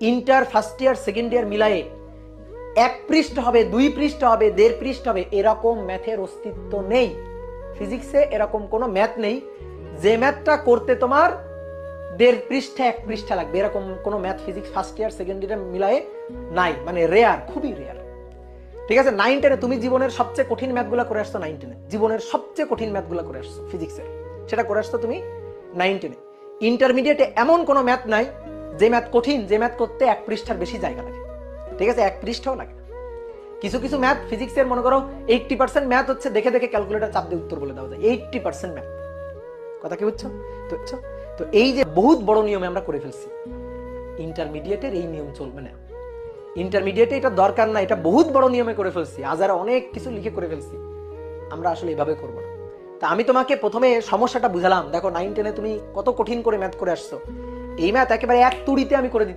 Inter first year second year মিলায়ে 1 পৃষ্ঠ হবে, 2 পৃষ্ঠ হবে, 1.5 পৃষ্ঠ হবে, এরকম ম্যাথের অস্তিত্ব নেই। ফিজিক্সে এরকম কোনো ম্যাথ নেই যে ম্যাথটা করতে তোমার 1.5 পৃষ্ঠা 1 পৃষ্ঠা লাগবে, এরকম কোনো math physics first year second year মিলায়ে নাই, মানে রেয়ার, খুবই রেয়ার। ঠিক আছে, 9-10 তুমি জীবনের সবচেয়ে কঠিন ম্যাথগুলো করে আসছো 9-10, জীবনের সবচেয়ে কঠিন ম্যাথগুলো করে আসছো ফিজিক্সের, সেটা করে আসছো তুমি 9-10। ইন্টারমিডিয়েটে এমন কোনো ম্যাথ নাই যে ম্যাথ কঠিন, যে ম্যাথ করতে 1 পৃষ্ঠার বেশি জায়গা লাগে। ঠিক আছে, 1 পৃষ্ঠাও লাগে না। কিছু কিছু ম্যাথ ফিজিক্সের মনে করো 80% ম্যাথ হচ্ছে দেখে দেখে ক্যালকুলেটর চাপ দিয়ে উত্তর বলে দেওয়া যায়, 80% ম্যাথ। কথা কি বুঝছো? তো এই যে বহুত বড় নিয়মে আমরা করে ফেলছি, ইন্টারমিডিয়েটের এই নিয়ম চলবে না। ইন্টারমিডিয়েটে এটা দরকার না, এটা বহুত বড় নিয়মে করে ফেলছি, হাজার অনেক কিছু লিখে করে ফেলছি, আমরা আসলে এভাবে করবো না। তা আমি তোমাকে প্রথমে সমস্যাটা বুঝালাম, দেখো 9-10 তুমি কত কঠিন করে ম্যাথ করে আসছো, এই ম্যাথ একেবারে 1 তুড়িতে আমি করে দিতে